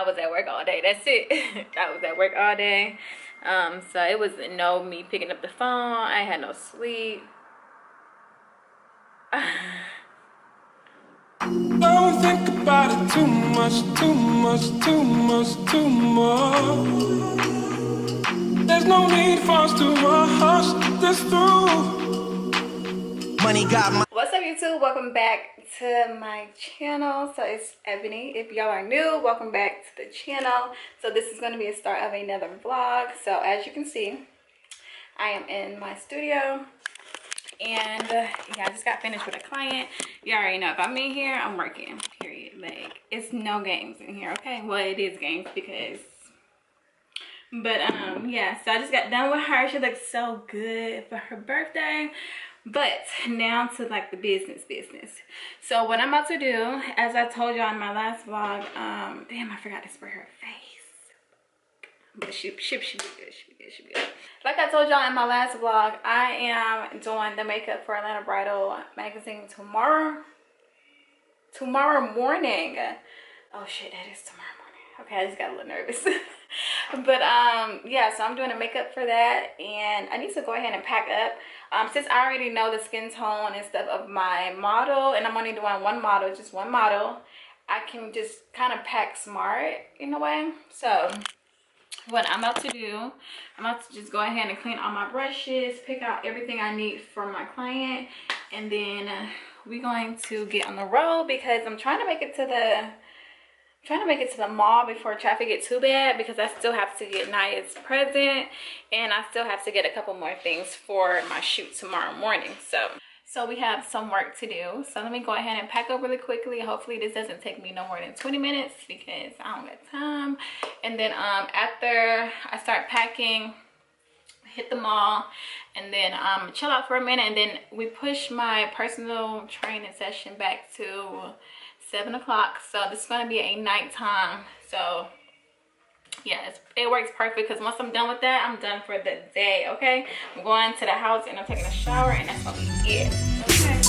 I was at work all day. That's it. I was at work all day. So it was no me picking up the phone. I had no sleep. Don't think about it too much, too much, too much, too much. There's no need for us to rush this through. Money got my. What's up, YouTube? Welcome back to my channel. So it's Ebony. If y'all are new, welcome back to the channel. So this is going to be a start of another vlog. So as you can see, I am in my studio. And yeah, I just got finished with a client. You already know if I'm in here, I'm working, period. Like, it's no games in here, okay? Well, it is games because, but yeah, so I just got done with her. She looks so good for her birthday. But now to like the business. So what I'm about to do, as I told y'all in my last vlog, damn, I forgot to spray her face. But she be good, she be good. Like I told y'all in my last vlog, I am doing the makeup for Atlanta Bridal magazine tomorrow morning. Oh shit, that is tomorrow morning. Okay, I just got a little nervous. But yeah, so I'm doing the makeup for that, and I need to go ahead and pack up. Since I already know the skin tone and stuff of my model, and I'm only doing just one model, I can just kind of pack smart in a way. So what I'm about to do, I'm about to just go ahead and clean all my brushes, pick out everything I need for my client, and then we're going to get on the road because I'm trying to make it to the mall before traffic gets too bad, because I still have to get Naya's present, and I still have to get a couple more things for my shoot tomorrow morning. So we have some work to do. So let me go ahead and pack up really quickly. Hopefully this doesn't take me no more than 20 minutes because I don't got time. And then after I start packing, hit the mall, and then chill out for a minute, and then we push my personal training session back to 7 o'clock. So this is going to be a nighttime. So yeah, it works perfect because once I'm done with that, I'm done for the day. Okay, I'm going to the house and I'm taking a shower, and that's gonna be it. Okay.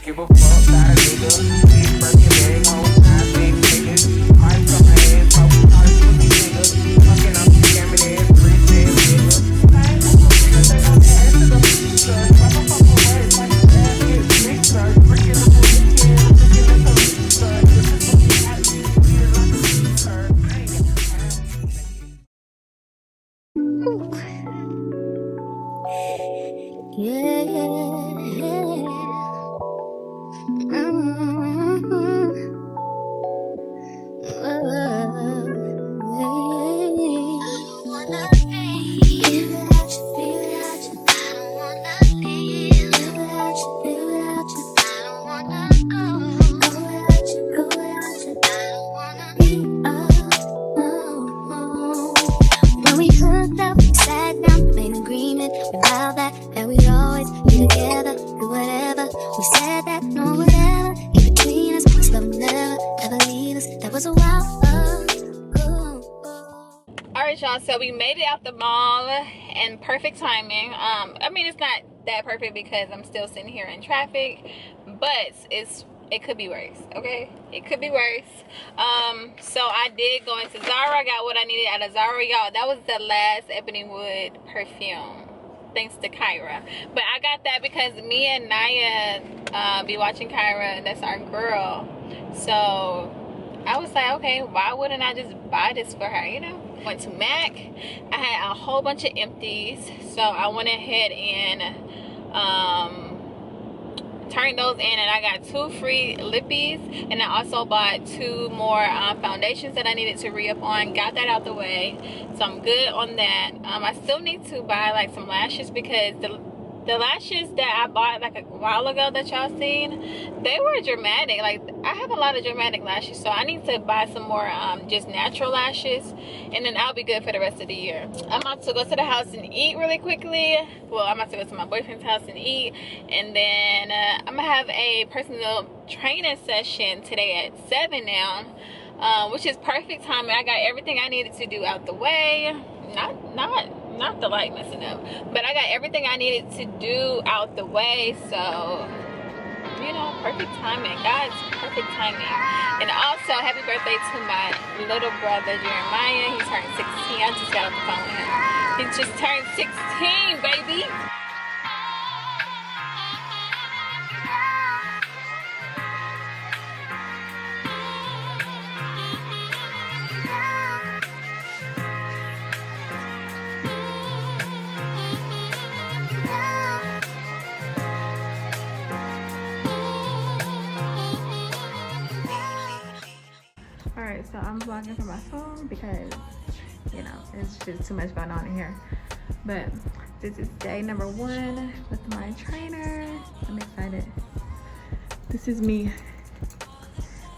Give a fuck about a nigga. Big Birkin bag, whole time, big niggas. Ice on my head, smoke, all this pussy niggas. Fucking up the scamming ass, rich ass niggas. I ain't no niggas, they don't ask to the pizza. Fuck a fuck away, like the ass gets mixer. Freaking the pussy kid, I'm thinking that's a pizza. This is fucking hot, you feel like a pizza. I ain't got time. Yeah. When we hooked up, sat down, made an agreement, we vowed that we'd always be together, do whatever. We said that no one would ever get between us, so that would never, ever leave us. That was a while ago. All right, y'all, so we made it out the mall in perfect timing. I mean, it's not that perfect because I'm still sitting here in traffic, but it could be worse. Okay, it could be worse. So I did go into Zara. I got what I needed out of Zara, y'all. That was the last Ebony Wood perfume, thanks to Kyra. But I got that because me and Naya be watching Kyra. That's our girl. So I was like, okay, why wouldn't I just buy this for her, you know? Went to MAC. I had a whole bunch of empties, so I went ahead and turned those in, and I got 2 free lippies, and I also bought 2 more foundations that I needed to re-up on. Got that out the way, so I'm good on that. I still need to buy like some lashes because the The lashes that I bought like a while ago that y'all seen, they were dramatic. Like, I have a lot of dramatic lashes, so I need to buy some more just natural lashes, and then I'll be good for the rest of the year. I'm about to go to the house and eat really quickly. Well, I'm about to go to my boyfriend's house and eat, and then I'm gonna have a personal training session today at 7 now, which is perfect timing. I got everything I needed to do out the way. Not the light messing up, but I got everything I needed to do out the way. So, you know, perfect timing. God's perfect timing. And also, happy birthday to my little brother Jeremiah. He turned 16. I just got off the phone with him. He just turned 16, baby. Alright, so I'm vlogging from my phone because, you know, it's just too much going on in here. But this is day number 1 with my trainer. I'm excited. This is me.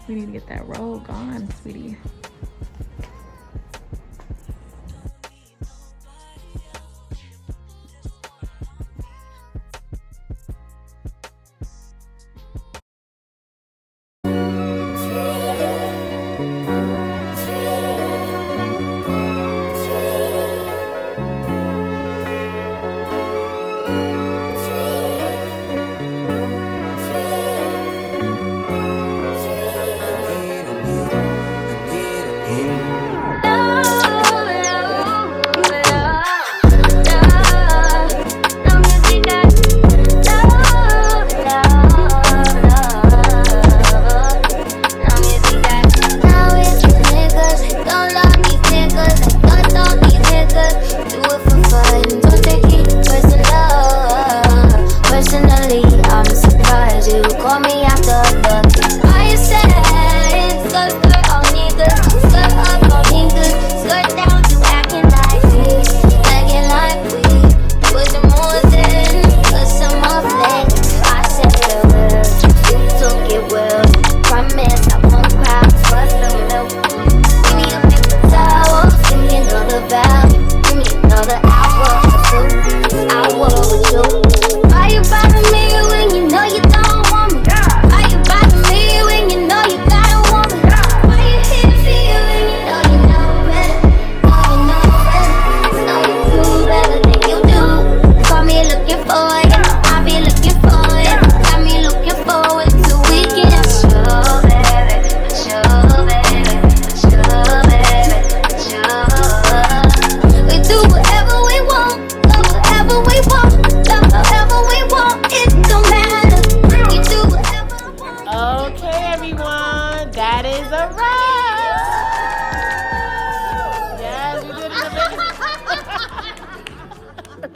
We need to get that roll gone, sweetie.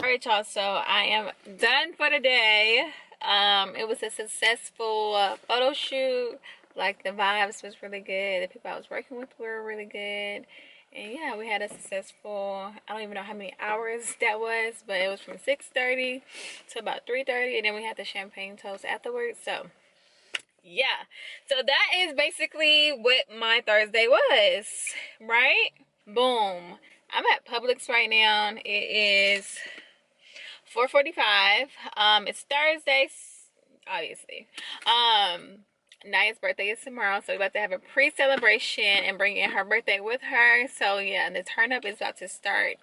Alright, y'all, so I am done for the day. It was a successful photo shoot. Like, the vibes was really good. The people I was working with were really good. And yeah, we had a successful, I don't even know how many hours that was, but it was from 6:30 to about 3:30, and then we had the champagne toast afterwards. So yeah, so that is basically what my Thursday was, right? Boom. I'm at Publix right now. It is 4:45. It's Thursday, obviously. Naya's birthday is tomorrow, so we're about to have a pre-celebration and bring in her birthday with her. So yeah, and the turn up is about to start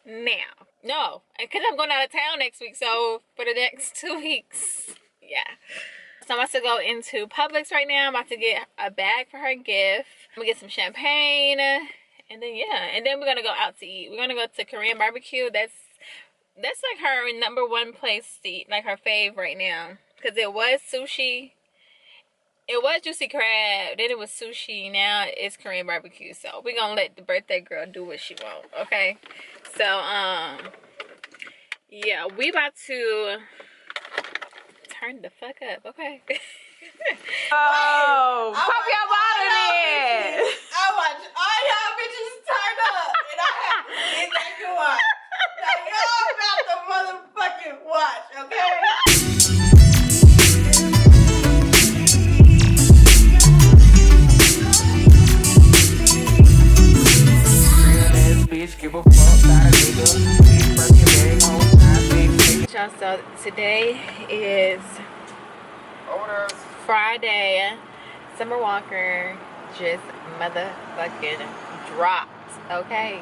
now. No, because I'm going out of town next week, so for the next 2 weeks. Yeah. So I'm about to go into Publix right now. I'm about to get a bag for her gift. I'm gonna get some champagne, and then yeah, and then we're gonna go out to eat. We're gonna go to Korean barbecue. That's like her #1 place to eat, like her fave right now. Because it was sushi. It was juicy crab, then it was sushi, now it's Korean barbecue. So we're gonna let the birthday girl do what she wants, okay? So yeah, we about to turn the fuck up, okay? Oh, pop your bottom in. I watch all y'all bitches turn up, and I have to get back to watch. Now y'all about to motherfucking watch, okay? So today is Friday. Summer Walker just motherfucking dropped, okay?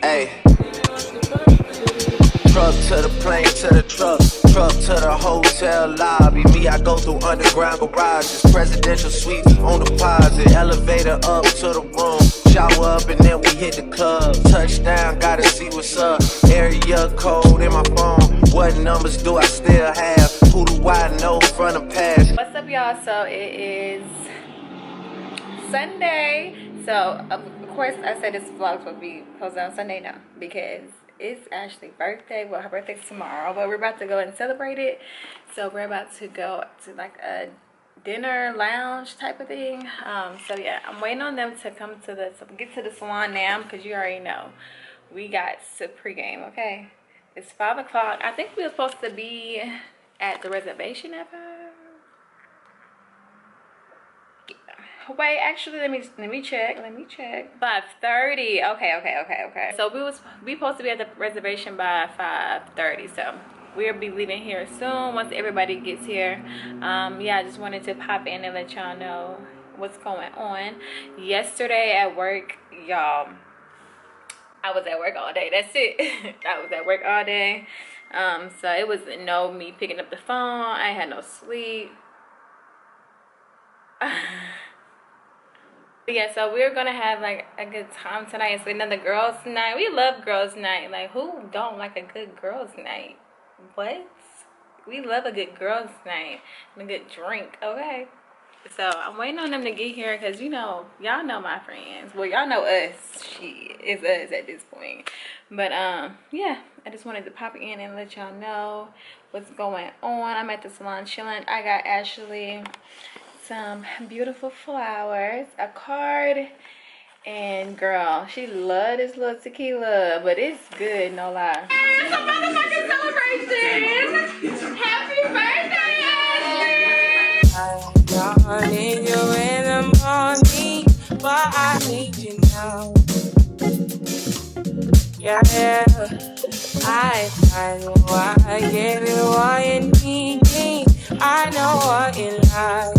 Hey, truck to the plane, to the truck to the hotel lobby. Me, I go through underground garages, presidential suites on deposit, elevator up to the room, shower up and then we hit the club. Touchdown, gotta see what's up. Area code in my phone. What numbers do I still have? Who do I know from the past? What's up, y'all? So it is Sunday. So of course I said this vlog will be posted on Sunday now because it's Ashley's birthday. Well, her birthday's tomorrow, but we're about to go and celebrate it. So we're about to go to like a dinner lounge type of thing. So yeah, I'm waiting on them to come to get to the salon now because you already know we got to pregame. Okay, it's 5 o'clock. I think we were supposed to be at the reservation at 5. Wait, actually, let me check. 5:30. Okay. So we supposed to be at the reservation by 5:30. So we'll be leaving here soon once everybody gets here. Yeah, I just wanted to pop in and let y'all know what's going on. Yesterday at work, y'all, I was at work all day. That's it. I was at work all day. So it was no me picking up the phone. I had no sleep. Yeah, so we're gonna have like a good time tonight. It's another girls' night. We love girls' night. Like, who don't like a good girls' night? What? We love a good girls' night and a good drink. Okay. So I'm waiting on them to get here because you know, y'all know my friends. Well, y'all know us. It's us at this point. But yeah, I just wanted to pop in and let y'all know what's going on. I'm at the salon chilling. I got Ashley some beautiful flowers, a card, and girl, she love this little tequila, but it's good, no lie. It's a motherfucking celebration! Happy birthday, Ashley! I need you in the morning, but I need you now. Yeah. I find what I get and what you need. I know what you like.